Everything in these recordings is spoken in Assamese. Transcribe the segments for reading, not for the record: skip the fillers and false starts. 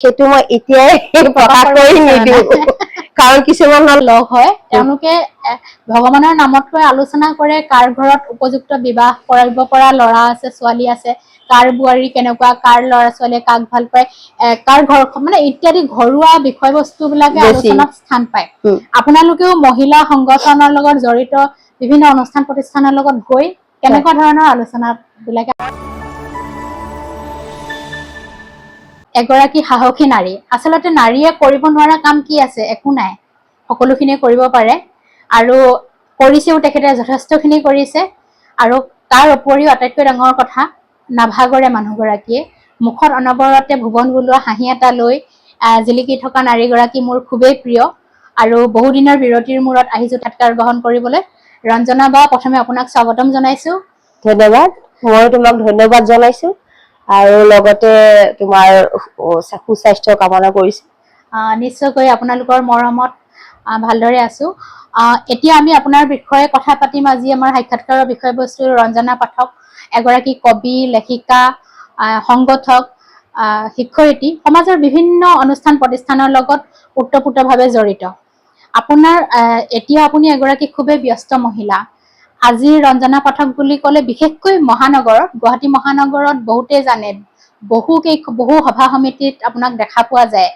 সেইটো মই এতিয়াই প্ৰকাশ কৰি নিদিওঁ কাৰণ কিছুমান লগ হয় তেওঁলোকে ভগৱানৰ নামতকৈ আলোচনা কৰে কাৰ ঘৰত উপযুক্ত বিবাহ কৰিব পৰা ল'ৰা আছে ছোৱালী আছে কাৰ বোৱাৰী কেনেকুৱা কাৰ ল'ৰা ছোৱালীয়ে কাক ভাল পায় কাৰ ঘৰখন মানে ইত্যাদি ঘৰুৱা বিষয়বস্তুবিলাকে আলোচনাত স্থান পায় আপোনালোকেও মহিলা সংগঠনৰ লগত জড়িত বিভিন্ন অনুষ্ঠান প্ৰতিষ্ঠানৰ লগত গৈ কেনেকুৱা ধৰণৰ আলোচনাবিলাকে এগৰাকী সাহসী নাৰী আচলতে নাৰীয়ে কৰিব নোৱাৰা কাম কি আছে একো নাই সকলোখিনি কৰিব পাৰে আৰু কৰিছেও তেখেতে যথেষ্টখিনি কৰিছে আৰু তাৰ উপৰিও আটাইতকৈ ডাঙৰ কথা নাভাগৰে মানুহগৰাকীয়ে মুখত অনবৰতে ভুৱন বুলোৱা হাঁহি এটা লৈ জিলিকি থকা নাৰীগৰাকী মোৰ খুবেই প্ৰিয় আৰু বহুদিনৰ বিৰতিৰ মূৰত আহিছো তাৎকাৰ গ্ৰহণ কৰিবলৈ ৰঞ্জনা বা প্ৰথমে আপোনাক স্বাগতম জনাইছো ধন্যবাদ মই তোমাক ধন্যবাদ জনাইছো আৰু লগতে তোমাৰ সুস্বাস্থ্য কামনা কৰিছো নিশ্চয়কৈ আপোনালোকৰ মৰমত ভালদৰে আছো এতিয়া আমি আপোনাৰ বিষয়ে কথা পাতিম আজি আমাৰ সাক্ষাৎকাৰৰ বিষয়বস্তু ৰঞ্জনা পাঠক এগৰাকী কবি লেখিকা সংগঠক শিক্ষয়িত্ৰী সমাজৰ বিভিন্ন অনুষ্ঠান প্ৰতিষ্ঠানৰ লগত ওতঃপ্ৰোতভাৱে জড়িত আপোনাৰ এতিয়া আপুনি এগৰাকী খুবেই ব্যস্ত মহিলা আজি ৰঞ্জনা পাঠক বুলি ক'লে বিশেষকৈ মহানগৰত গুৱাহাটী মহানগৰত বহুতেই জানে বহু সভা সমিতিত আপোনাক দেখা পোৱা যায়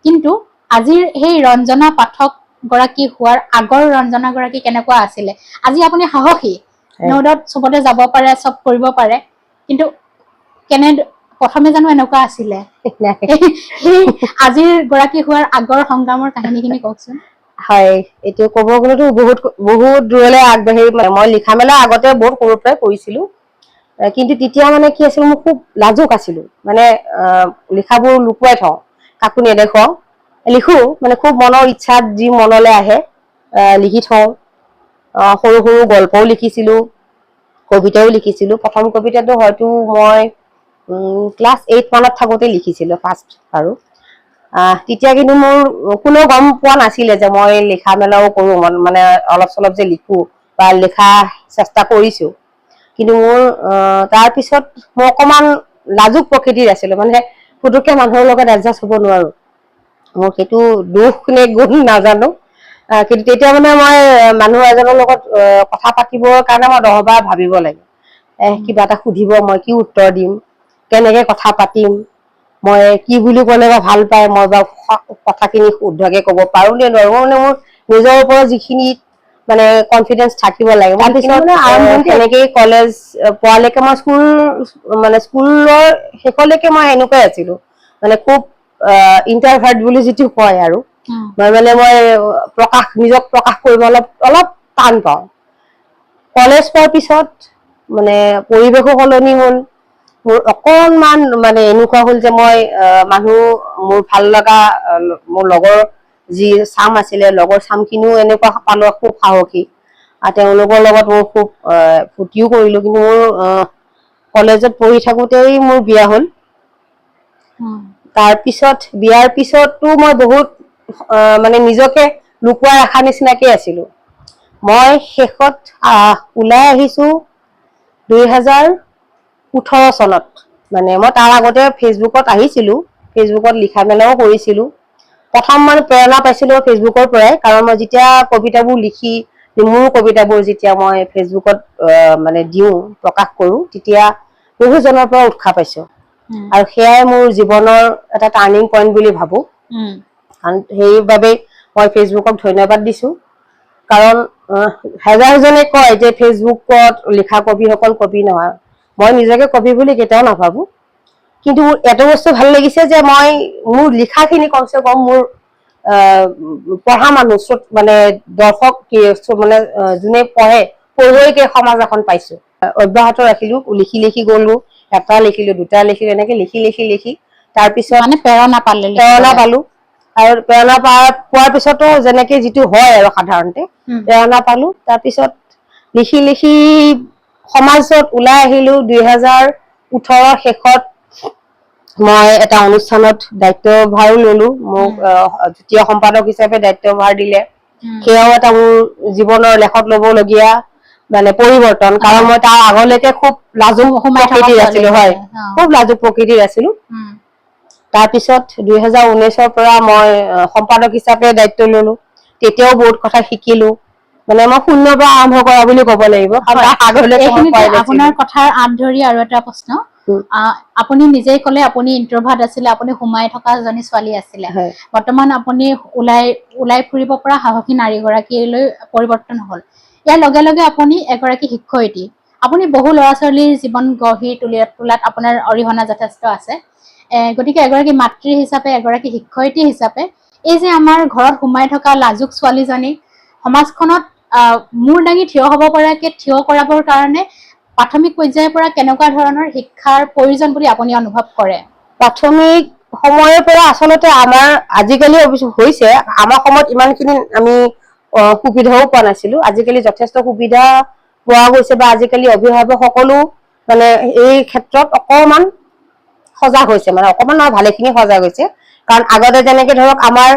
কিন্তু আজিৰ সেই ৰঞ্জনা পাঠক গৰাকী হোৱাৰ আগৰ ৰঞ্জনা গৰাকী কেনেকুৱা আছিলে আজি আপুনি সাহসী নৌদত চবতে যাব পাৰে চব কৰিব পাৰে কিন্তু কেনে প্ৰথমে জানো এনেকুৱা আছিলে আজিৰ গৰাকী হোৱাৰ আগৰ সংগ্ৰামৰ কাহিনীখিনি কওকচোন হয় এইটো ক'ব গ'লেতো বহুত দূৰলৈ আগবাঢ়ি মই লিখা মেলা আগতে বহুত সৰুৰ পৰাই কৰিছিলো কিন্তু তেতিয়া মানে কি আছিল মই খুব লাজুক আছিলো মানে লিখাবোৰ লুকুৱাই থওঁ কাকো নেদেখাও লিখো মানে খুব মনৰ ইচ্ছাত যি মনলৈ আহে লিখি থওঁ সৰু সৰু গল্পও লিখিছিলো কবিতাও লিখিছিলো প্ৰথম কবিতাটো হয়তো মই ক্লাছ 8 মানত থাকোঁতে লিখিছিলো ফাৰ্ষ্ট আৰু তেতিয়া কিন্তু মোৰ কোনো গম পোৱা নাছিলে যে মই লিখা মেলাও কৰো মানে অলপ চলপ যে লিখো বা লিখা চেষ্টা কৰিছো কিন্তু মোৰ তাৰ পিছত মই অকমান লাজুক প্ৰকৃতিৰ আছিলো মানে পুতুককে মানুহৰ লগত এডজাষ্ট হ'ব নোৱাৰো মোৰ সেইটো দুখ নে গুণ নাজানো কিন্তু তেতিয়া মানে মই মানুহ এজনৰ লগত কথা পাতিবৰ কাৰণে মই 10 বাৰ ভাবিব লাগে কিবা এটা সুধিব মই কি উত্তৰ দিম কেনেকে কথা পাতিম মই কি বুলি ক'লে বা ভাল পায় মই বা কথাখিনি শুদ্ধকে ক'ব পাৰো নে নোৱাৰো মানে মোৰ নিজৰ ওপৰত যিখিনি মানে কনফিডেন্স থাকিব লাগে তেনেকেই কলেজ পোৱালৈকে মই স্কুলৰ শেষলৈকে মই এনেকুৱাই আছিলো মানে খুব ইন্টাৰভাৰ্ট বুলি যিটো কয় আৰু মই নিজক প্ৰকাশ কৰিব অলপ টান পাওঁ কলেজ পোৱাৰ পিছত মানে পৰিৱেশো সলনি হ'ল মোৰ অকনমান মানে এনেকুৱা হ'ল যে মই মানুহ মোৰ ভাল লগা মোৰ লগৰ যি চাম আছিলে লগৰ চামখিনিও এনেকুৱা পালো খুব সাহসী তেওঁলোকৰ লগত মোৰ খুব ফূৰ্তিও কৰিলো কিন্তু মোৰ কলেজত পঢ়ি থাকোঁতেই মোৰ বিয়া হ'ল তাৰ পিছত বিয়াৰ পিছতো মই বহুত মানে নিজকে লুকুৱাই ৰখা নিচিনাকে আছিলো মই শেষত ওলাই আহিছো 2018 চনত মানে মই তাৰ আগতে ফেচবুকত আহিছিলো ফেচবুকত লিখা মেলাও কৰিছিলো প্ৰথম মানে প্ৰেৰণা পাইছিলো ফেচবুকৰ পৰাই কাৰণ মই যেতিয়া কবিতাবোৰ লিখি মোৰ কবিতাবোৰ যেতিয়া মই ফেচবুকত মানে দিওঁ প্ৰকাশ কৰো তেতিয়া বহুজনৰ পৰা উৎসাহ পাইছো আৰু সেয়াই মোৰ জীৱনৰ এটা টাৰ্ণিং পইণ্ট বুলি ভাবো সেইবাবে মই ফেচবুকক ধন্যবাদ দিছো কাৰণ হাজাৰজনে কয় যে ফেচবুকত লিখা কবিসকল কবি নহয় মই নিজকে কবি বুলি কেতিয়াও নাভাবো কিন্তু মোৰ এটা বস্তু ভাল লাগিছে যে মই মোৰ লিখাখিনি কমচে কম মোৰ পঢ়া মানুহ মানে দৰ্শক মানে যোনে পঢ়ুৱৈকে সমাজ এখন পাইছো অব্যাহত ৰাখিলো লিখি গলো এটা লিখিলো দুটা লিখিলো এনেকে লিখি তাৰপিছত মানে প্ৰেৰণা পালো আৰু প্ৰেৰণা পোৱাৰ পিছতো যেনেকে যিটো হয় আৰু সাধাৰণতে প্ৰেৰণা পালো তাৰপিছত লিখি সমাজত ওলাই আহিলো 2018 শেষত মই এটা অনুষ্ঠানত দায়িত্বভাৰো ললো মোক দ্বিতীয় সম্পাদক হিচাপে দায়িত্বভাৰ দিলে সেয়াও এটা মোৰ জীৱনৰ লেখত ল'বলগীয়া মানে পৰিৱৰ্তন কাৰণ মই তাৰ আগলৈকে খুব লাজুক প্ৰকৃতিৰ আছিলো হয় খুব লাজুক প্ৰকৃতিৰ আছিলো তাৰপিছত 2019 পৰা মই সম্পাদক হিচাপে দায়িত্ব ললো তেতিয়াও বহুত কথা শিকিলো মানে মই শূন্যৰ পৰা আৰম্ভ কৰা বুলি ক'ব লাগিব কাৰণ তাৰ আগলৈকে মই এইখিনিতে পোৱাই নাছিলো। আপোনাৰ কথাৰ আঁত ধৰি আৰু এটা প্ৰশ্ন আপুনি নিজেই ক'লে আপুনি ইন্ট্ৰভাৰ্ট আছিলে আপুনি সোমাই থকা এজনী ছোৱালী আছিলে হয়। বৰ্তমান আপুনি ওলাই ফুৰিব পৰা সাহসী নাৰীগৰাকীলৈ পৰিৱৰ্তন হ'ল ইয়াৰ লগে লগে আপুনি এগৰাকী শিক্ষয়িত্ৰী আপুনি বহু ল'ৰা ছোৱালীৰ জীৱন গঢ়ি তোলাত আপোনাৰ অৰিহণা যথেষ্ট আছে গতিকে এগৰাকী মাতৃ হিচাপে এগৰাকী শিক্ষয়িত্ৰী হিচাপে এই যে আমাৰ ঘৰত সোমাই থকা লাজুক ছোৱালীজনীক সমাজখনত মূৰ দাঙি থিয় হ'ব পৰাকে থিয় কৰাবৰ কাৰণে প্ৰাথমিক পৰ্যায়ৰ পৰা কেনেকুৱা ধৰণৰ শিক্ষাৰ প্ৰয়োজন বুলি আপুনি অনুভৱ কৰে? প্ৰাথমিক সময়ৰ পৰা আচলতে আমাৰ আজিকালি হৈছে আমাৰ সময়ত ইমানখিনি আমি সুবিধাও পোৱা নাছিলো আজিকালি যথেষ্ট সুবিধা পোৱা গৈছে বা আজিকালি অভিভাৱক সকলো মানে এই ক্ষেত্ৰত অকমান সজাগ হৈছে মানে অকমান নহয় ভালেখিনি সজাগ হৈছে কাৰণ আগতে যেনেকে ধৰক আমাৰ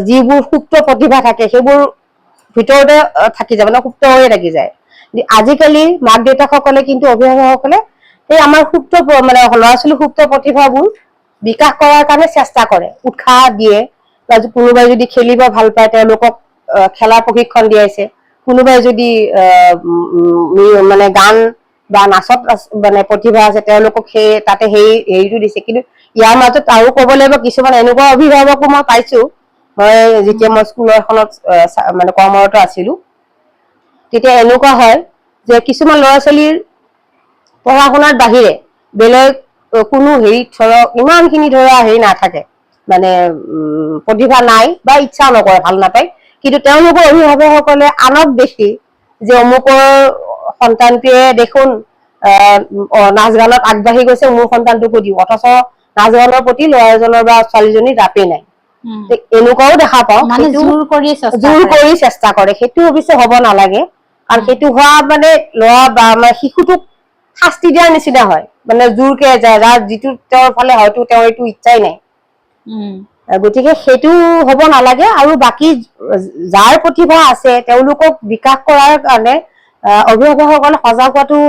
যিবোৰ সুপ্ত প্ৰতিভা থাকে সেইবোৰ ভিতৰতে থাকি যায় মানে সুপ্ত হৈয়ে থাকি যায় আজিকালি মাক দেউতাকসকলে কিন্তু অভিভাৱকসকলে এই আমাৰ সুপ্ত মানে ল'ৰা ছোৱালীৰ সুপ্ত প্ৰতিভাবোৰ বিকাশ কৰাৰ কাৰণে চেষ্টা কৰে উৎসাহ দিয়ে বা কোনোবাই যদি খেলিব ভাল পায় তেওঁলোকক খেলাৰ প্ৰশিক্ষণ দিয়াইছে কোনোবাই যদি মানে গান বা নাচত মানে প্ৰতিভা আছে তেওঁলোকক তাতে সেই হেৰিটো দিছে কিন্তু ইয়াৰ মাজত আৰু ক'ব লাগিব কিছুমান এনেকুৱা অভিভাৱকো মই পাইছো মই যেতিয়া মই স্কুল এখনত মানে কৰ্মৰত আছিলো তেতিয়া এনেকুৱা হয় যে কিছুমান ল'ৰা ছোৱালীৰ পঢ়া শুনাৰ বাহিৰে বেলেগ কোনো হেৰিত ধৰক ইমানখিনি ধৰা হেৰি নাথাকে মানে প্ৰতিভা নাই বা ইচ্ছা নকৰে ভাল নাপায় কিন্তু তেওঁলোকৰ অভিভাৱকসকলে আনক দেখি যে অমুকৰ সন্তানটোৱে দেখোন নাচ গানত আগবাঢ়ি গৈছে মোৰ সন্তানটোকো দিওঁ অথচ নাচ গানৰ প্ৰতি ল'ৰাজনৰ বা ছোৱালীজনীৰ ৰাপেই নাই এনেকুৱাও দেখা পাওঁ মানে জোৰ কৰি চেষ্টা কৰে সেইটো অৱশ্যে হ'ব নালাগে কাৰণ সেইটো হোৱা মানে ল'ৰা বা শিশুটোক শাস্তি দিয়াৰ নিচিনা হয় মানে জোৰকে যায় যাৰ যিটো তেওঁৰ ফালে হয়তো তেওঁৰ এইটো ইচ্ছাই নাই গতিকে সেইটো হ'ব নালাগে আৰু বাকী যাৰ প্ৰতিভা আছে তেওঁলোকক বিকাশ কৰাৰ কাৰণে অভিভাৱকসকলে সজাগ হোৱাটো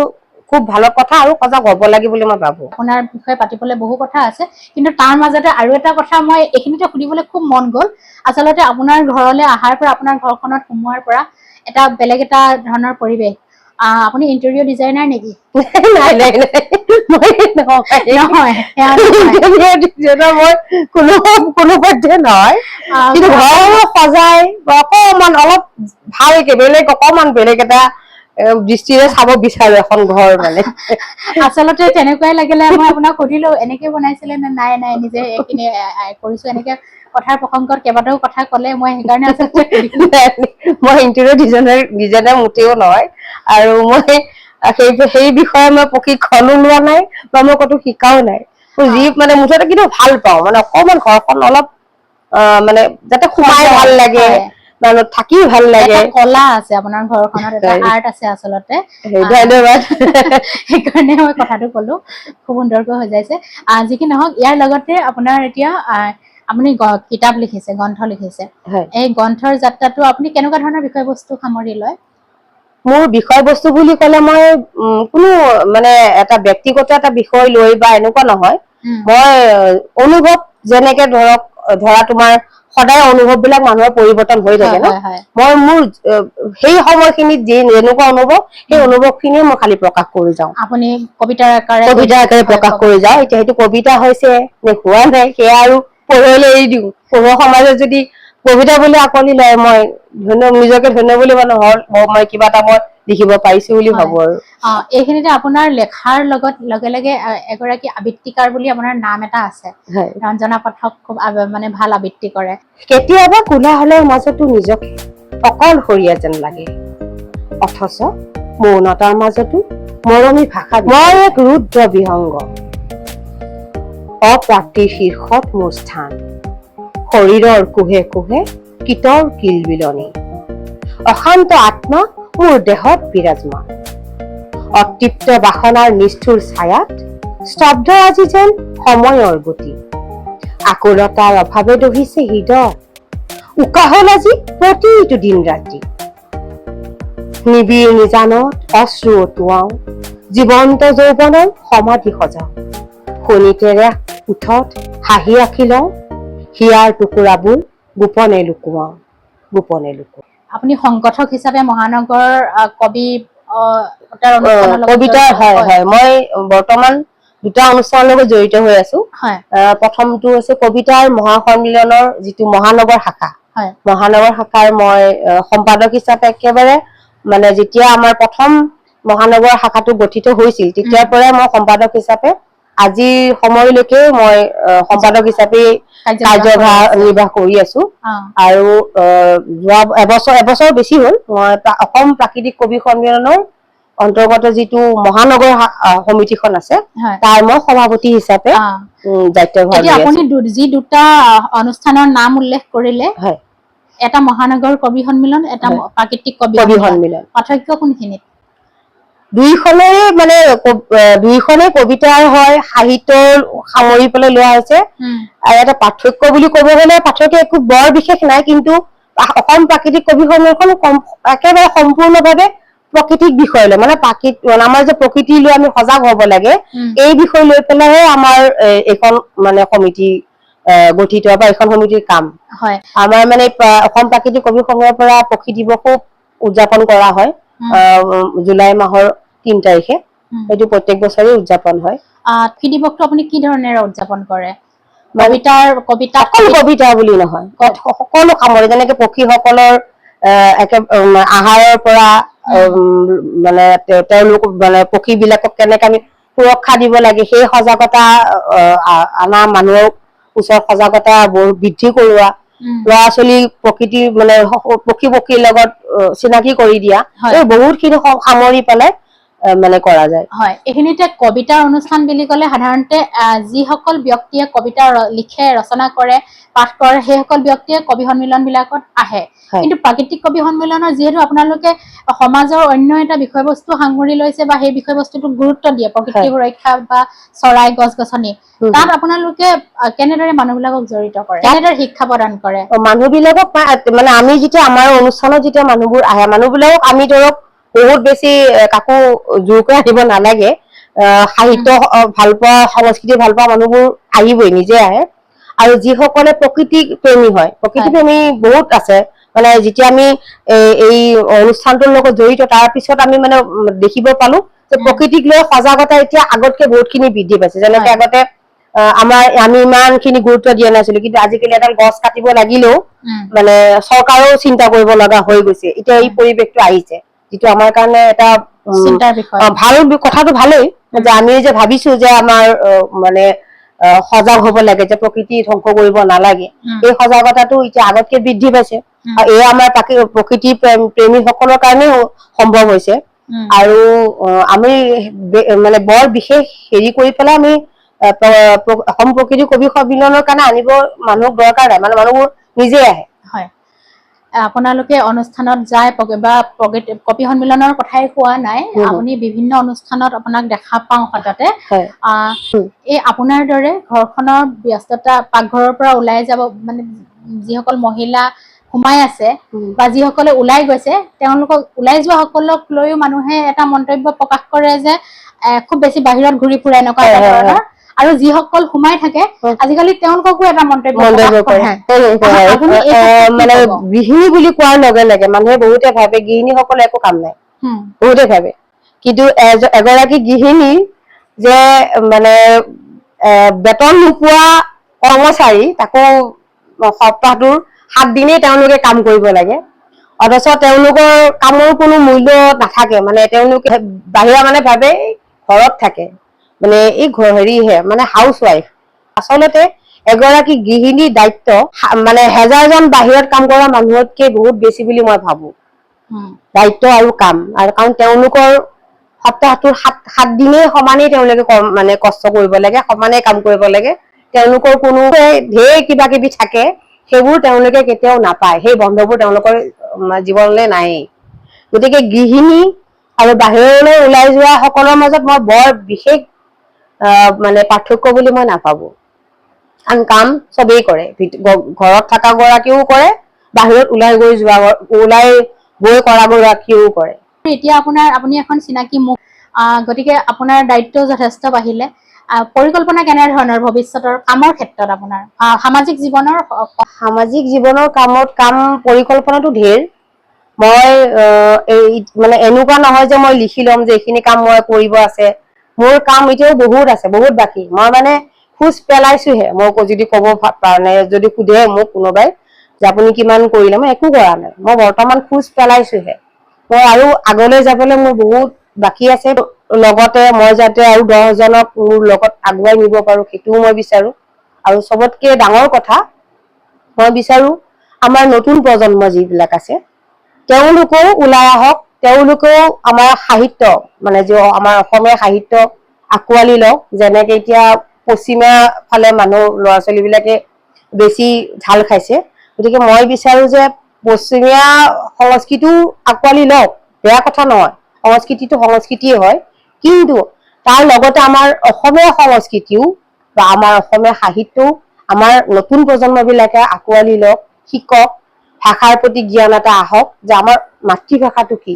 খুব ভাল কথা আৰু সজাগ হ'ব লাগে বুলি মই ভাবো আপোনাৰ বিষয়ে পাতিবলৈ বহু কথা আছে কিন্তু তাৰ মাজতে আৰু এটা কথা মই এইখিনিতে সুধিবলৈ খুব মন গ'ল আচলতে আপোনাৰ ঘৰলৈ অহাৰ পৰা আপোনাৰ ঘৰখনত সোমোৱাৰ পৰা এটা বেলেগ এটা ধৰণৰ পৰিৱেশ আপুনি ইণ্টেৰিয়ৰ ডিজাইনাৰ নেকি? নাই মই কোনো পধ্যে নহয় কিন্তু ঘৰ সজাই অকমান অলপ ভালকে অকমান বেলেগ এটা দৃষ্টিৰে চাব বিচাৰো এখন ঘৰ মানে আচলতে তেনেকুৱাই লাগিলে মই আপোনাক সুধিলো এনেকে বনাইছিলে নে নাই নিজে এইখিনি কৰিছো এনেকে কথাৰ প্ৰসংগত কেইবাটাও কথা ক'লে মই সেইকাৰণে আচলতে মই ইণ্টেৰিয়ৰ ডিজাইনাৰ মোটেও নহয় আৰু মই সেই বিষয়ে মই প্ৰশিক্ষণো লোৱা নাই বা মই ক'তো শিকাও নাই যি মানে মুঠতে কিন্তু ভাল পাওঁ মানে অকমান ঘৰখন অলপ মানে যাতে সোমাই ভাল লাগে মানে থাকি ভাল লাগে কলা আছে আপোনাৰ ঘৰখনত এটা আৰ্ট আছে আচলতে ধন্যবাদ সেইকাৰণে মই কথাটো ক'লো খুব সুন্দৰকৈ হৈ যাইছে যি কি নহওক ইয়াৰ লগতে আপোনাৰ এতিয়া আপুনি কিতাপ লিখিছে গ্ৰন্থ লিখিছে এই গ্ৰন্থৰ যাত্ৰাটো আপুনি কেনেকুৱা ধৰণৰ বিষয়বস্তু সামৰি লয় মোৰ বিষয়বস্তু বুলি ক'লে মই কোনো মানে এটা ব্যক্তিগত এটা বিষয় লৈ বা এনেকুৱা নহয় মই অনুভৱ যেনেকে ধৰা তোমাৰ সদায় অনুভৱ বিলাক মানুহৰ পৰিৱৰ্তন হৈ থাকে ন মই মোৰ সেই সময়খিনিত যেনেকুৱা অনুভৱ সেই অনুভৱখিনিয়ে মই খালি প্ৰকাশ কৰি যাওঁ আপুনি কবিতাৰ আকাৰে প্ৰকাশ কৰি যাওঁ এতিয়া সেইটো কবিতা হৈছে নে হোৱা নাই সেয়া আৰু পঢ়ুৱৈলৈ এৰি দিওঁ পঢ়ুৱৈ সমাজে যদি কবিতা বুলি আকোৱালি লয় মই নিজকে ধন্য বুলি মই কিবা এটা মই লিখিব পাৰিছো বুলি ভাবো আৰু এইখিনিতে আপোনাৰ লেখাৰ লগত লগে লগে এগৰাকী আবৃত্তিকাৰ বুলি আপোনাৰ নাম এটা আছে ৰঞ্জনা পাঠক খুব মানে ভাল আবৃত্তি কৰে কেতিয়াবা কোলাহলৰ মাজতো নিজকে অকলশৰীয়া যেন লাগে অথচ মৌনতাৰ মাজতো মৰমী ভাষা মই এক ৰুদ্ৰ বিহংগ অপ্ৰাপ্তিৰ শীৰ্ষত মোৰ স্থান শৰীৰৰ কোহে কোহে কীটৰ কিলবিলনি অশান্ত আত্মা মোৰ দেহত বিৰাজমান অতৃপ্ত বাসনাৰ নিষ্ঠুৰ ছায়াত স্তব্ধ আজি যেন সময়ৰ গতি আকুলতাৰ অভাৱে দহিছে হৃদয় উকা হল আজি প্ৰতিটো দিন ৰাতি নিবিড় নিজানত অশ্ৰু অতুৱাও জীৱন্ত যৌৱনৰ সমাধি সজাও শনিতেৰে উঠত হাঁহি আঁকি লওঁ হিয়াৰ টুকুৰাবোৰ গোপনে লুকুৱাওঁ গোপনে লুকুৱাওঁ। আপুনি সংগঠক হিচাপে মহানগৰ কবি তাৰ অনুষ্ঠানৰ লগত কবিতাৰ হয় হয় মই বৰ্তমান দুটা অনুষ্ঠানৰ লগত জড়িত হৈ আছো। হয় প্ৰথমটো হৈছে কবিতাৰ মহাসন্মিলনৰ যিটো মহানগৰ শাখা, হয় মহানগৰ শাখাৰ মই সম্পাদক হিচাপে একেবাৰে মানে যেতিয়া আমাৰ প্ৰথম মহানগৰ শাখাটো গঠিত হৈছিল তেতিয়াৰ পৰাই মই সম্পাদক হিচাপে আজিৰ সময়লৈকে মই সম্পাদক হিচাপে কাৰ্যভাৰ নিৰ্বাহ কৰি আছো। আৰু যোৱা এবছৰ বেছি হ'ল মই অসম প্ৰাকৃতিক কবি সন্মিলনৰ অন্তৰ্গত যিটো মহানগৰ সমিতিখন আছে তাৰ মই সভাপতি হিচাপে দায়িত্বভাৰ লৈ আছো। আপুনি যি দুটা অনুষ্ঠানৰ নাম উল্লেখ কৰিলে, হয়, এটা মহানগৰ কবি সন্মিলন, এটা প্ৰাকৃতিক কবি সন্মিলন, পাৰ্থক্য কোনখিনিত? দুইখনেই মানে দুইখনেই কবিতাৰ হয়, সাহিত্যৰ সামৰি পেলাই লোৱা হৈছে। আৰু এটা পাৰ্থক্য বুলি ক'ব গ'লে পাৰ্থক্য একো বৰ বিশেষ নাই, কিন্তু অসম প্ৰাকৃতিক কবি সন্মিলনখন একেবাৰে সম্পূৰ্ণভাৱে প্ৰকৃতিক বিষয় লৈ মানে আমাৰ যে প্ৰকৃতি লৈ আমি সজাগ হব লাগে এই বিষয় লৈ পেলাইহে আমাৰ এইখন মানে সমিতি গঠিত বা এইখন সমিতিৰ কাম। আমাৰ মানে অসম প্ৰাকৃতিক কবি সংঘৰ পৰা প্ৰকৃতি দিৱসো উদযাপন কৰা হয় জুলাই মাহৰ 3 তাৰিখে। সেইটো প্ৰত্যেক বছৰে উদযাপন হয়। প্ৰকৃতি দিৱসটো আপুনি কি ধৰণেৰে উদযাপন কৰে? অকল কবিতা বুলি নহয়, সকলো সামৰি যেনেকে পক্ষীসকলৰ আহাৰৰ পৰা মানে তেওঁলোক মানে পক্ষী বিলাকক কেনেকে আমি সুৰক্ষা দিব লাগে সেই সজাগতা আমাৰ মানুহৰ ওচৰত সজাগতা বৃদ্ধি কৰোৱা, ল'ৰা ছোৱালী প্ৰকৃতিৰ মানে পক্ষীৰ লগত চিনাকি কৰি দিয়া, এই বহুতখিনি সামৰি পেলাই মানে কৰা যায়। হয়, এইখিনিতে কবিতাৰ অনুষ্ঠান বুলি ক'লে সাধাৰণতে যিসকল ব্যক্তিয়ে কবিতা লিখে, ৰচনা কৰে, পাঠ কৰে সেইসকল ব্যক্তিয়ে কবি সন্মিলন বিলাকত আহে। কিন্তু প্ৰাকৃতিক কবি সন্মিলনৰ যিহেতু আপোনালোকে সমাজৰ অন্য এটা বিষয়বস্তু সাঙুৰি লৈছে বা সেই বিষয়বস্তুটোক গুৰুত্ব দিয়ে, প্ৰকৃতি সুৰক্ষা বা চৰাই গছ-গছনি, তাত আপোনালোকে কেনেদৰে মানুহবিলাকক জড়িত কৰে, কেনেদৰে শিক্ষা প্ৰদান কৰে? মানুহবিলাকক মানে আমি যেতিয়া আমাৰ অনুষ্ঠানত যেতিয়া মানুহবোৰ আহে, মানুহবিলাকক আমি ধৰক বহুত বেছি কাকো জোৰ কৰি আনিব নালাগে। সাহিত্য ভাল পোৱা, সংস্কৃতি ভাল পোৱা মানুহবোৰ আহিবই, নিজে আহে। আৰু যিসকলে প্ৰকৃতি প্ৰেমী হয়, প্ৰকৃতি প্ৰেমী বহুত আছে। মানে যেতিয়া আমি এই অনুষ্ঠানটোৰ লগত জড়িত তাৰ পিছত আমি মানে দেখিব পালো যে প্ৰকৃতিক লৈ সজাগতা এতিয়া আগতকে বহুতখিনি বৃদ্ধি পাইছে। যেনেকে আগতে আমি ইমান খিনি গুৰুত্ব দিয়া নাছিলো, কিন্তু আজিকালি এডাল গছ কাটিব লাগিলেও মানে চৰকাৰেও চিন্তা কৰিব লগা হৈ গৈছে। এতিয়া এই পৰিৱেশটো আহিছে, যিটো আমাৰ কাৰণে এটা ভাল কথাটো ভালেই যে আমি যে ভাবিছো যে আমাৰ মানে সজাগ হব লাগে যে প্ৰকৃতি ধ্বংস কৰিব নালাগে, এই সজাগতাটো এতিয়া আগতকে বৃদ্ধি পাইছে। আৰু এয়া আমাৰ প্ৰকৃতি প্ৰেমীসকলৰ কাৰণেও সম্ভৱ হৈছে। আৰু আমি মানে বৰ বিশেষ হেৰি কৰি পেলাই আমি অসম প্ৰকৃতি কবি সন্মিলনৰ কাৰণে আনিব মানুহক দৰকাৰ নাই, মানে মানুহবোৰ নিজে আহে। হয়, আপোনালোকে অনুষ্ঠানত যায় বা কবি সন্মিলনৰ কথাই কোৱা নাই, আপুনি বিভিন্ন অনুষ্ঠানত আপোনাক দেখা পাওঁ সততে। এই আপোনাৰ দৰে ঘৰখনৰ ব্যস্ততা, পাকঘৰৰ পৰা ওলাই যাব মানে যিসকল মহিলা সোমাই আছে বা যিসকলে ওলাই গৈছে, তেওঁলোকক ওলাই যোৱা সকলক লৈও মানুহে এটা মন্তব্য প্ৰকাশ কৰে যে খুব বেছি বাহিৰত ঘূৰি ফুৰে এনেকুৱা এটা ধৰণৰ। আৰু যিসকল সোমাই থাকে আজিকালি তেওঁলোককো এটা মন্তব্য কৰে। মানে গৃহিণী বুলি কোৱাৰ লগে লগে মানুহে বহুতে ভাবে গৃহিণীসকলৰ একো কাম নাই, বহুতে ভাবে। কিন্তু এগৰাকী গৃহিণী যে মানে বেতন নোপোৱা কৰ্মচাৰী, তাকো সপ্তাহটোৰ 7 দিনেই তেওঁলোকে কাম কৰিব লাগে, অথচ তেওঁলোকৰ কামৰ কোনো মূল্য নাথাকে। মানে তেওঁলোকে বাহিৰা মানে ভাবে ঘৰত থাকে, মানে এই হেৰিহে মানে হাউচ ৱাইফ। আচলতে এগৰাকী গৃহিণীৰ দায়িত্ব মানে 1000জন বাহিৰত কাম কৰা মানুহতকে বহুত বেছি বুলি মই ভাবো। দায়িত্ব আৰু কাম, আৰু কাৰণ তেওঁলোকৰ সপ্তাহটোৰ 7 দিনেই সমানেই তেওঁলোকে মানে কষ্ট কৰিব লাগে, সমানেই কাম কৰিব লাগে। তেওঁলোকৰ কোনো ঢেৰ কিবা কিবি থাকে, সেইবোৰ তেওঁলোকে কেতিয়াও নাপায়, সেই বন্ধবোৰ তেওঁলোকৰ জীৱনলৈ নায়েই। গতিকে গৃহিণী আৰু বাহিৰলৈ ওলাই যোৱা সকলৰ মাজত মই বৰ বিশেষ মানে পাৰ্থক্য বুলি মই নাভাবো। কাৰণ কাম চবেই কৰে, ঘৰত থকা গৰাকীও কৰে, বাহিৰত ওলাই গৈ কৰা গৰাকীও কৰে। এতিয়া আপুনি এখন চিনাকি মুখ, গতিকে আপোনাৰ দায়িত্ব যথেষ্ট বাঢ়িলে। পৰিকল্পনা কেনেধৰণৰ ভৱিষ্যতৰ কামৰ ক্ষেত্ৰত আপোনাৰ সামাজিক জীৱনৰ সামাজিক জীৱনৰ কাম পৰিকল্পনাটো ঢেৰ। মই মানে এনেকুৱা নহয় যে মই লিখি ল'ম যে এইখিনি কাম মই কৰিব আছে। মোৰ কাম এতিয়াও বহুত আছে, বহুত বাকী। মই মানে খোজ পেলাইছোহে। মই যদি ক'ব মানে যদি সোধে মোক কোনোবাই যে আপুনি কিমান কৰিলে, মই একো কৰা নাই। মই বৰ্তমান খোজ পেলাইছোহে। মই আৰু আগলৈ যাবলৈ মোৰ বহুত বাকী আছে। লগতে মই যাতে আৰু 10জনক মোৰ লগত আগুৱাই নিব পাৰো সেইটোও মই বিচাৰো। আৰু চবতকে ডাঙৰ কথা মই বিচাৰো আমাৰ নতুন প্ৰজন্ম যিবিলাক আছে তেওঁলোকেও ওলাই আহক, তেওঁলোকেও আমাৰ সাহিত্য মানে যে আমাৰ অসমীয়া সাহিত্য আঁকোৱালি লওক। যেনেকে এতিয়া পশ্চিমা ফালে মানুহ ল'ৰা ছোৱালী বিলাকে বেছি ঢাল খাইছে, গতিকে মই বিচাৰো যে পশ্চিমীয়া সংস্কৃতিও আঁকোৱালি লওক, বেয়া কথা নহয়। সংস্কৃতিটো সংস্কৃতিয়ে হয়, কিন্তু তাৰ লগতে আমাৰ অসমীয়া সংস্কৃতিও বা আমাৰ অসমীয়া সাহিত্যও আমাৰ নতুন প্ৰজন্ম বিলাকে আঁকোৱালি লওক, শিকক, ভাষাৰ প্ৰতি জ্ঞান এটা আহক যে আমাৰ মাতৃভাষাটো কি,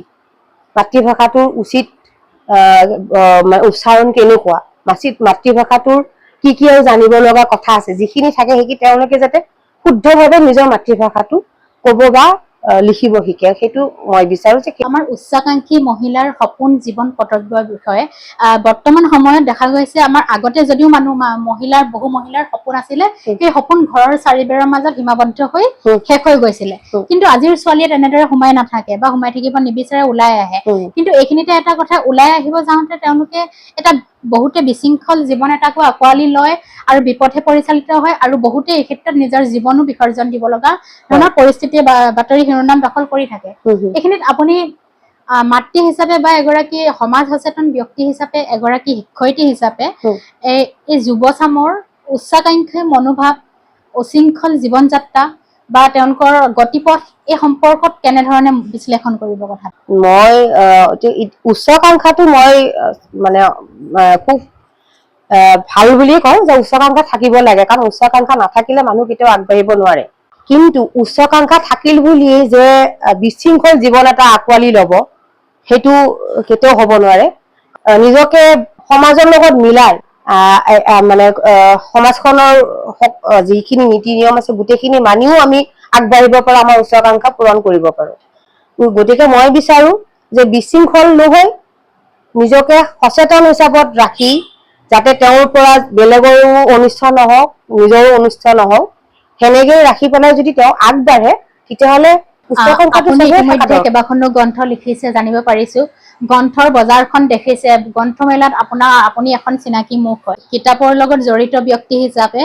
মাতৃভাষাটোৰ উচিত উচ্চাৰণ কেনেকুৱা, মাতৃভাষাটোৰ কি কি আৰু জানিব লগা কথা আছে, যিখিনি থাকে সেইখিনি তেওঁলোকে যাতে শুদ্ধভাৱে নিজৰ মাতৃভাষাটো ক'ব বা লিখিব শিকে। সেইটো মই বিচাৰো যে আমাৰ উচ্চাকাংক্ষী মহিলাৰ সপোন জীৱন কৰ্তব্যৰ বিষয়ে বৰ্তমান সময়ত দেখা গৈছে। আমাৰ আগতে যদিও বহু মহিলাৰ সপোন আছিলে, সেই সপোন ঘৰৰ চাৰিবেৰৰ মাজত সীমাবদ্ধ হৈ শেষ হৈ গৈছিলে। কিন্তু আজিৰ ছোৱালীয়ে তেনেদৰে সোমাই নাথাকে বা সোমাই থাকিব নিবিচাৰে, ওলাই আহে। কিন্তু এইখিনিতে এটা কথা, ওলাই আহিব যাওঁতে তেওঁলোকে এটা বহুতে বিশৃংখল জীৱন এটাকো আঁকোৱালি লয় আৰু বিপথে পৰিচালিত হয়, আৰু বহুতে এই ক্ষেত্ৰত নিজৰ জীৱনো বিসৰ্জন দিব লগা ধৰণৰ পৰিস্থিতিয়ে বাতৰি শিৰোনাম দখল কৰি থাকে। এইখিনিত আপুনি মাতৃ হিচাপে বা এগৰাকী সমাজ সচেতন ব্যক্তি হিচাপে, এগৰাকী শিক্ষয়িত্ৰী হিচাপে এই যুৱচামৰ উচ্চাকাংক্ষী মনোভাৱ, উশৃংখল জীৱন যাত্ৰা বা তেওঁলোকৰ গতিপথ, এই সম্পৰ্কত কেনেধৰণে বিশ্লেষণ কৰিব কথা? মই উচ্চাকাংক্ষাটো মই মানে খুব ভাল বুলিয়ে কওঁ যে উচ্চাকাংক্ষা থাকিব লাগে, কাৰণ উচ্চাকাংক্ষা নাথাকিলে মানুহ কেতিয়াও আগবাঢ়িব নোৱাৰে। কিন্তু উচ্চাকাংক্ষা থাকিল বুলি যে বিশৃংখল জীৱন এটা আঁকোৱালি লব, সেইটো কেতিয়াও হ'ব নোৱাৰে। নিজকে সমাজৰ লগত মিলাই মানে সমাজখনৰ যিখিনি নীতি নিয়ম আছে গোটেইখিনি মানিও আমি আগবাঢ়িব পাৰো, আমাৰ উচ্চাকাংক্ষা পূৰণ কৰিব পাৰো। গতিকে মই বিচাৰো যে বিশৃংখল নহৈ নিজকে সচেতন হিচাপত ৰাখি যাতে তেওঁৰ পৰা বেলেগৰো অনিষ্ট নহওক, নিজৰো অনিষ্ট নহওক, সেনেকৈ ৰাখি পেলাই যদি তেওঁ আগবাঢ়ে তেতিয়াহ'লে আপুনি ইতিমধ্যে কেইবাখনো গ্ৰন্থ লিখিছে জানিব পাৰিছো। গ্ৰন্থৰ বজাৰখন দেখিছে, গ্ৰন্থমেলাত আপুনি এখন চিনাকি মুখ হয়। কিতাপৰ লগত জড়িত ব্যক্তি হিচাপে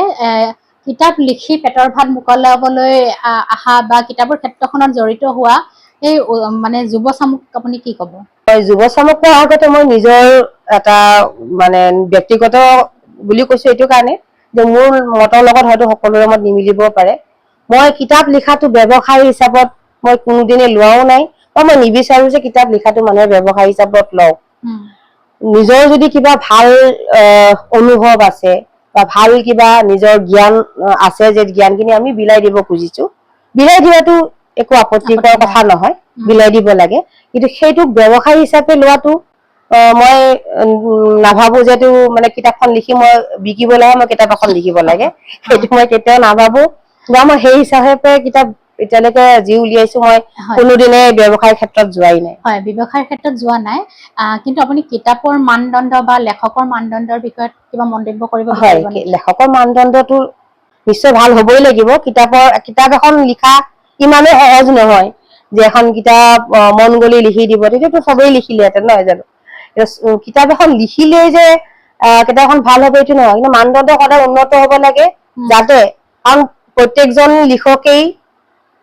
কিতাপ লিখি পেটৰ ভাত মোকলাবলৈ আহা বা কিতাপৰ ক্ষেত্ৰখনত জড়িত হোৱা এই মানে যুৱ চামক আপুনি কি ক'ব? যুৱ চামক কোৱাৰ আগতে মই নিজৰ এটা মানে ব্যক্তিগত বুলি কৈছো এইটো কাৰণে যে মোৰ মতৰ লগত হয়তো সকলোৰে মত নিমিলিব পাৰে। মই কিতাপ লিখাটো ব্যৱসায় হিচাপত মই কোনোদিনে লোৱাও নাই, বা মই নিবিচাৰো যে কিতাপ লিখাটো মানুহে ব্যৱসায় হিচাপত লওক। নিজৰ যদি কিবা ভাল অনুভৱ আছে বা ভাল কিবা নিজৰ জ্ঞান আছে, যে জ্ঞানখিনি আমি বিলাই দিব খুজিছো, বিলাই দিয়াটো একো আপত্তিকৰ কথা নহয়, বিলাই দিব লাগে। কিন্তু সেইটোক ব্যৱসায় হিচাপে লোৱাটো মই নাভাবো যে এইটো মানে কিতাপখন লিখি মই বিকিবলৈহে মই কিতাপ এখন লিখিব লাগে, সেইটো মই কেতিয়াও নাভাবো। বা মই সেই হিচাপে কিতাপ এতিয়ালৈকে যি উলিয়াইছো মই কোনোদিনে ব্যৱসায়ৰ ক্ষেত্ৰত যোৱাই নাই। হয়, ব্যৱসায়ৰ ক্ষেত্ৰত যোৱা নাই, কিন্তু আপুনি কিতাপৰ মানদণ্ড বা লেখকৰ মানদণ্ডৰ বিষয়ত কিবা মন্তব্য কৰিব বিচাৰিব নেকি? লেখকৰ মানদণ্ডটো নিশ্চয় ভাল হবই লাগিব। কিতাপ এখন লিখা ইমানেই সহজ নহয় যে এখন কিতাপ মন গ'লে লিখি দিব, তেতিয়াতো চবেই লিখিলেহেঁতেন নহয় জানো। কিতাপ এখন লিখিলেই যে কিতাপ এখন ভাল হ'ব এইটো নহয়, কিন্তু মানদণ্ড সদায় উন্নত হ'ব লাগে, যাতে কাৰণ প্ৰত্যেকজন লিখকেই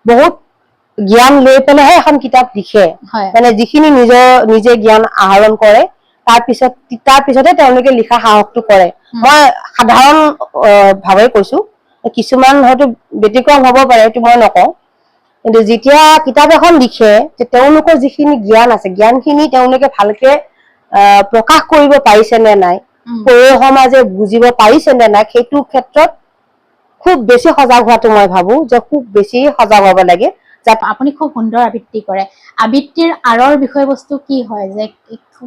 বহুত জ্ঞান লৈ পেলাইহে এখন কিতাপ লিখে। মানে যিখিনি নিজে জ্ঞান আহৰণ কৰে তাৰ পিছতহে তেওঁলোকে লিখা সাহসটো কৰে। মই সাধাৰণ ভাৱে কৈছো, কিছুমান হয়তো ব্যতিক্ৰম হব পাৰে, সেইটো মই নকওঁ। কিন্তু যেতিয়া কিতাপ এখন লিখে, তেওঁলোকৰ যিখিনি জ্ঞান আছে, জ্ঞানখিনি তেওঁলোকে ভালকে প্ৰকাশ কৰিব পাৰিছে নে নাই, পৌৰ সমাজে বুজিব পাৰিছে নে নাই, সেইটো ক্ষেত্ৰত খুব বেছি সজাগ হোৱাটো মই ভাবো যে খুব বেছি সজাগ হব লাগে। আপুনি খুব সুন্দৰ আবৃত্তি কৰে। আবৃত্তিৰ আঁৰৰ বিষয়বস্তু কি হয়, যে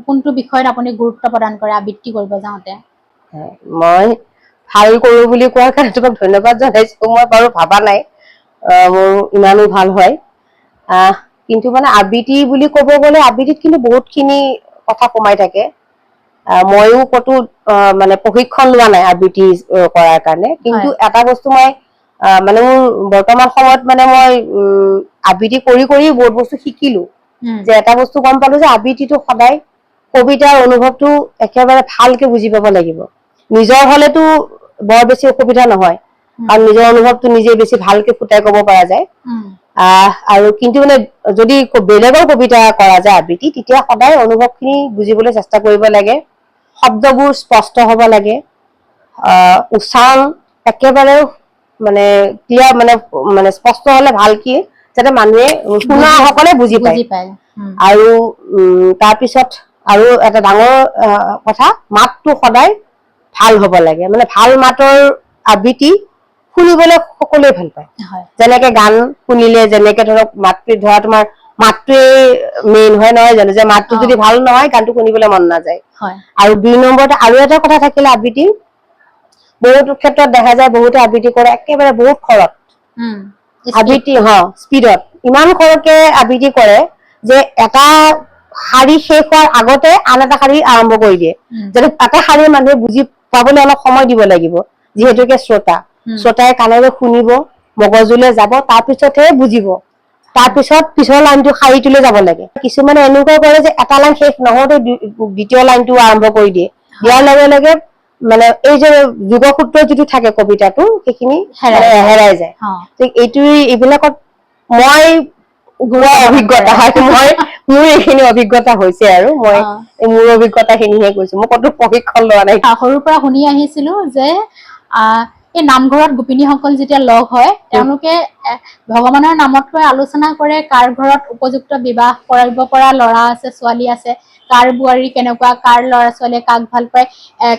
কোনটো বিষয়ত আপুনি গুৰুত্ব প্ৰদান কৰে আবৃত্তি কৰিব যাওঁতে? মই ভাল কৰো বুলি কোৱাৰ কাৰণে তোমাক ধন্যবাদ জনাইছো। মই বাৰু ভাবা নাই মোৰ ইমানো ভাল হয়। কিন্তু মানে আবৃত্তি বুলি ক'ব গ'লে আবৃত্তিত কিন্তু বহুতখিনি কথা সোমাই থাকে। ময়ো ক'তো মানে প্ৰশিক্ষণ লোৱা নাই আবৃত্তি কৰাৰ কাৰণে, কিন্তু এটা বস্তু মই মানে মোৰ বৰ্তমান সময়ত মানে মই আবৃত্তি কৰি কৰি বহুত বস্তু শিকিলো। যে এটা বস্তু গম পালো যে আবৃত্তিটো সদায় কবিতাৰ অনুভৱটো একেবাৰে ভালকে বুজি পাব লাগিব। নিজৰ হলেতো বৰ বেছি অসুবিধা নহয়, কাৰণ নিজৰ অনুভৱটো নিজে বেছি ভালকে ফুটাই কব পৰা যায়। আৰু কিন্তু মানে যদি বেলেগৰ কবিতা কৰা যায় আবৃত্তি, তেতিয়া সদায় অনুভৱখিনি বুজিবলৈ চেষ্টা কৰিব লাগে। শব্দবোৰ স্পষ্ট হব লাগে, উচ্চাৰণ একেবাৰে মানে ক্লিয়াৰ মানে স্পষ্ট হলে ভাল কি যাতে মানুহে শুনা সকলে বুজি পায়। আৰু তাৰপিছত আৰু এটা ডাঙৰ কথা, মাতটো সদায় ভাল হব লাগে। মানে ভাল মাতৰ আবৃত্তি শুনিবলৈ সকলোৱে ভাল পায়। যেনেকে গান শুনিলে যেনেকে ধৰক মাতৃ ধৰা তোমাৰ মাতটোৱে মেইন হয় নহয় জানো, যে মাতটো যদি ভাল নহয় গানটো শুনিবলৈ মন নাযায়। আৰু ২ নম্বৰতে আৰু এটা কথা থাকিলে আবৃত্তি, বহুতো ক্ষেত্ৰত দেখা যায় বহুতে আবৃত্তি কৰে একেবাৰে বহুত খৰত আবৃত্তি, স্পীডত ইমান খৰকে আবৃত্তি কৰে যে এটা শাৰী শেষ হোৱাৰ আগতে আন এটা শাৰী আৰম্ভ কৰি দিয়ে। যাতে এটা শাৰী মানুহে বুজি পাবলৈ অলপ সময় দিব লাগিব, যিহেতুকে শ্ৰোতাই কাণেৰে শুনিব, মগজুলৈ যাব, তাৰপিছতহে বুজিব, তাৰপিছত পিছৰ লাইনটো শাৰীটোলৈ যাব লাগে। কিছুমানে এনেকুৱা কৰে যে এটা লাইন শেষ নহওঁতে দ্বিতীয় লাইনটো আৰম্ভ কৰি দিয়ে। দিয়াৰ লগে লগে মানে এই যে যোগসূত্ৰ যিটো থাকে কবিতাটো, সেইখিনি হেৰাই যায়। এইবিলাকত মই অভিজ্ঞতা মোৰ এইখিনি অভিজ্ঞতা হৈছে আৰু মই মোৰ অভিজ্ঞতাখিনিহে কৈছো, মই ক'তো প্ৰশিক্ষণ লোৱা নাই। সৰুৰ পৰা শুনি আহিছিলো যে এই নামঘৰত গোপিনীসকল যেতিয়া লগ হয়, তেওঁলোকে ভগৱানৰ নামতকৈ আলোচনা কৰে কাৰ ঘৰত উপযুক্ত বিবাহ কৰিব পৰা ল'ৰা আছে, ছোৱালী আছে, কাৰ বোৱাৰী কেনেকুৱা, কাৰ ল'ৰা ছোৱালীয়ে কাক ভাল পায়,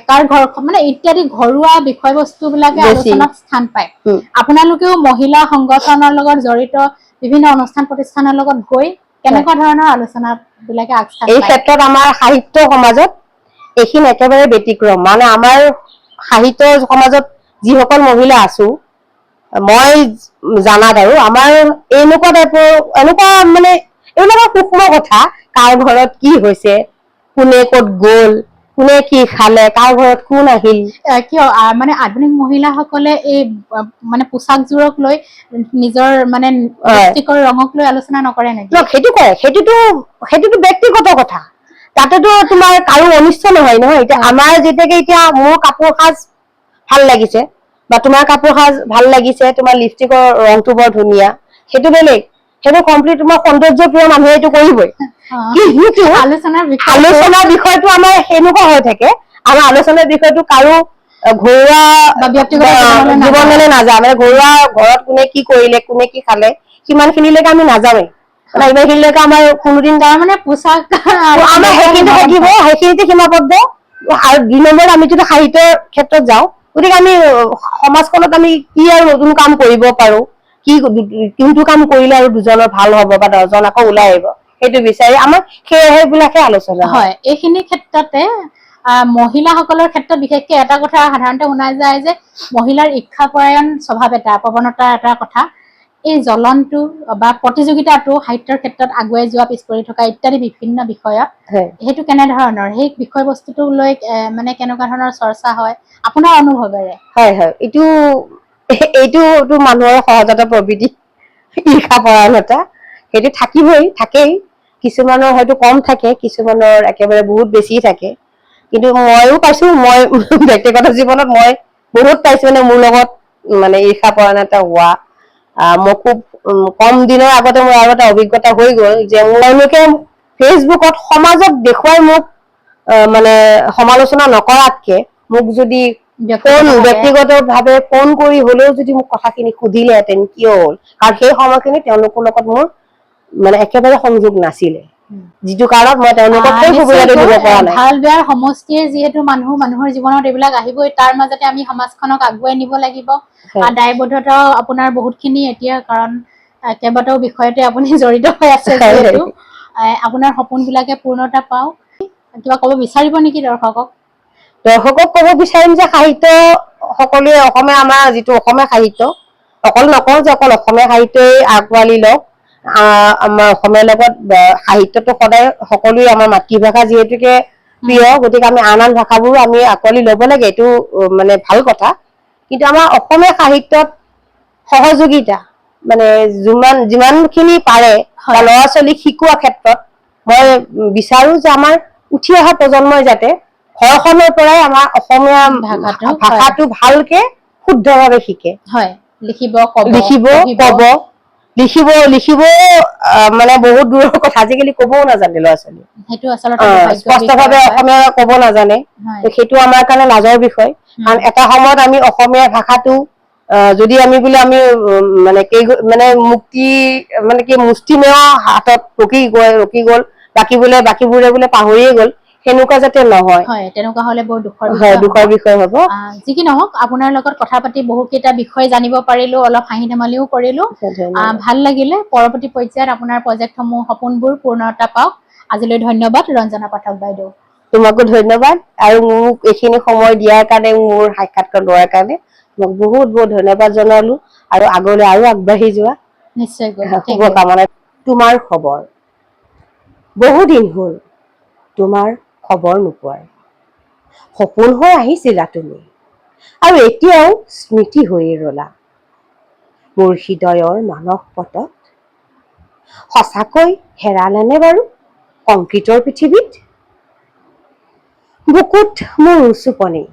কাৰ ঘৰখন, মানে ইত্যাদি ঘৰুৱা বিষয়বস্তু বিলাকে আলোচনাত স্থান পায়। আপোনালোকেও মহিলা সংগঠনৰ লগত জড়িত বিভিন্ন অনুষ্ঠান প্ৰতিষ্ঠানৰ লগত গৈ কেনেকুৱা ধৰণৰ আলোচনা বিলাকে আগস্থান পায়? এই ক্ষেত্ৰত আমাৰ সাহিত্য সমাজত এইখিনি একেবাৰে ব্যতিক্ৰম। মানে আমাৰ সাহিত্য সমাজত যিসকল মহিলা আছো, মই জানাত আৰু আমাৰ এনেকুৱা টাইপৰ এনেকুৱা মানে এইবিলাকৰ সূক্ষ্ম কথা, কাৰ ঘৰত কি হৈছে, কোনে ক'ত গ'ল, কোনে কি খালে, কাৰ ঘৰত কোন আহিল, কিয় মানে আধুনিক মহিলাসকলে এই মানে পোচাকযোৰক লৈ নিজৰ মানে লিপষ্টিকৰ ৰঙক লৈ আলোচনা নকৰে নেকি? সেইটো কৰে, সেইটোতো ব্যক্তিগত কথা, তাতেতো তোমাৰ কাৰো অনিষ্ট নহয় নহয়। এতিয়া আমাৰ যেতিয়াকে এতিয়া মোৰ কাপোৰ সাজ ভাল লাগিছে বা তোমাৰ কাপোৰ সাজ ভাল লাগিছে, তোমাৰ লিপষ্টিকৰ ৰংটো বৰ ধুনীয়া, সেইটো বেলেগ, সেইটো কমপ্লিট তোমাৰ সৌন্দৰ্য প্ৰিয় মানুহে এইটো কৰিবই। কিন্তু আলোচনাৰ বিষয়টো আমাৰ সেনেকুৱা হৈ থাকে, আমাৰ আলোচনাৰ বিষয়টো কাৰো ঘৰুৱা জীৱনলৈ নাযায়। মানে ঘৰুৱা ঘৰত কোনে কি কৰিলে, কোনে কি খালে, সিমান খিনিলৈকে আমি নাযাওঁৱেই। ইমান খিনিলৈকে আমাৰ কোনোদিন মানে পোচাক আমাৰ সেইখিনিতে সীমাবদ্ধ। আৰু ২ নম্বৰত আমি যদি সাহিত্যৰ ক্ষেত্ৰত যাওঁ, গতিকে আমি সমাজখনত আমি কি আৰু নতুন কাম কৰিব পাৰো, কোনটো কাম কৰিলে আৰু দুজনৰ ভাল হব বা 10জন আকৌ ওলাই আহিব, সেইটো বিচাৰি আমাৰ সেইবিলাকে আলোচনা হয়। এইখিনি ক্ষেত্ৰতে মহিলাসকলৰ ক্ষেত্ৰত বিশেষকে এটা কথা সাধাৰণতে শুনা যায় যে মহিলাৰ ইচ্ছাপৰায়ণ স্বভাৱ এটা, প্ৰৱণতাৰ এটা কথা, এই জ্বলনটো বা প্ৰতিযোগিতাটো সাহিত্যৰ ক্ষেত্ৰত আগুৱাই যোৱা, পিছ পৰি থকা ইত্যাদি বিভিন্ন বিষয়ত, সেইটো কেনেধৰণৰ, সেই বিষয়বস্তুটোক লৈ মানে কেনেকুৱা ধৰণৰ চৰ্চা হয় আপোনাৰ অনুভৱেৰে? হয়, এইটোতো মানুহৰ সহজাত প্ৰবৃত্তি, ঈৰ্ষাপৰায়ণতা, সেইটো থাকেই। কিছুমানৰ হয়তো কম থাকে, কিছুমানৰ একেবাৰে বহুত বেছি থাকে। কিন্তু ময়ো পাইছো, মই ব্যক্তিগত জীৱনত মই বহুত পাইছো, মানে মোৰ লগত মানে ঈৰ্ষাপৰায়ণতা হোৱা। মই খুব কম দিনৰ আগতে মোৰ আৰু এটা অভিজ্ঞতা হৈ গ'ল যে তেওঁলোকে ফেচবুকত সমাজক দেখুৱাই মোক মানে সমালোচনা নকৰাতকে মোক যদি ব্যক্তিগত ভাৱে ফোন কৰি হলেও যদি মোক কথাখিনি সুধিলেহেঁতেন কিয় হ'ল, কাৰণ সেই সময়খিনি তেওঁলোকৰ লগত মোৰ মানে একেবাৰে সংযোগ নাছিলে, যিটো কাৰণত মই তেওঁলোকক সেই সুবিধাটো দিব পৰা নাই। ভাল বেয়াৰ সমষ্টিয়ে যিহেতু মানুহৰ জীৱনত এইবিলাক আহিবই, তাৰ মাজতে আমি সমাজখনক আগুৱাই নিব লাগিব। দায়বদ্ধতাও আপোনাৰ বহুতখিনি এতিয়া, কাৰণ কেইবাটাও বিষয়তে আপুনি জড়িত হৈ আছে যিহেতু। আপোনাৰ সপোন বিলাকে পূৰ্ণতা পাওক। কিবা ক'ব বিচাৰিব নেকি দৰ্শকক? দৰ্শকক ক'ব বিচাৰিম যে সাহিত্য সকলোৱে অসমীয়া আমাৰ যিটো অসমীয়া সাহিত্য অকল নকওঁ যে অকল অসমীয়া সাহিত্যই আঁকোৱালি লওক আমাৰ অসমীয়াৰ লগত সাহিত্যটো সদায় সকলোৱে আমাৰ মাতৃভাষা যিহেতুকে প্ৰিয় গতিকে আমি আন আন ভাষাবোৰো আমি আঁকোৱালি ল'ব লাগে এইটো মানে ভাল কথা কিন্তু আমাৰ অসমীয়া সাহিত্যত সহযোগিতা মানে যিমানখিনি পাৰে বা ল'ৰা ছোৱালীক শিকোৱা ক্ষেত্ৰত মই বিচাৰো যে আমাৰ উঠি অহা প্ৰজন্মই যাতে ঘৰখনৰ পৰাই আমাৰ অসমীয়া ভাষাটো ভালকে শুদ্ধভাৱে শিকে হয় লিখিব লিখিব মানে বহুত দূৰৰ কথা আজিকালি ক'বও নাজানে ল'ৰা ছোৱালী সেইটো আচলতে স্পষ্টভাৱে অসমীয়া ক'ব নাজানে সেইটো আমাৰ কাৰণে লাজৰ বিষয় কাৰণ এটা সময়ত আমি অসমীয়া ভাষাটো যদি আমি বোলে আমি মানে মুক্তি মানে কি মুষ্টিমেয় হাতত ৰখি গ'ল বাকীবোৰে বোলে পাহৰিয়ে গ'ল সেনেকুৱা যাতে নহয় হয় তেনেকুৱা হলে বহুত দুখৰ বিষয় হ'ব যি কি নহওক আপোনাৰ লগত কথা পাতি বহুকেইটা বিষয় জানিব পাৰিলো অলপ হাঁহি ধেমালিও কৰিলো ভাল লাগিলে পৰৱৰ্তী পৰ্যায়ত আপোনাৰ প্ৰজেক্টসমূহ সপোনবোৰ পূৰ্ণতা পাওক আজিলৈ ধন্যবাদ ৰঞ্জনা পাঠক বাইদেউ তোমাকো ধন্যবাদ আৰু মোক এইখিনি সময় দিয়াৰ কাৰণে মোৰ সাক্ষাৎকাৰ লোৱাৰ কাৰণে মোক বহুত বহুত ধন্যবাদ জনালো আৰু আগলৈ আৰু আগবাঢ়ি যোৱা নিশ্চয় শুভকামনা তোমাৰ খবৰ বহুদিন হ'ল তোমাৰ খবৰ নোপোৱাৰ সপোন হৈ আহিছিলা তুমি আৰু এতিয়াও স্মৃতি হৈয়ে ৰলা মোৰ হৃদয়ৰ মানস পটত সঁচাকৈ হেৰালেনে বাৰু কংক্ৰিটৰ পৃথিৱীত বুকুত মোৰ উচুপনি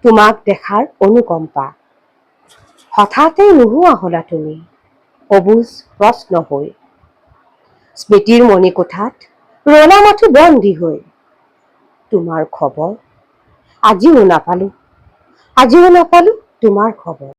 তোমাক দেখাৰ অনুকম্পা হঠাতে নোহোৱা হলা তুমি অবুজ প্ৰশ্ন হৈ স্মৃতিৰ মণিকোঠাত ৰলা মাথো বন্দী হৈ তোমাৰ খবৰ আজিও নাপালো তোমাৰ খবৰ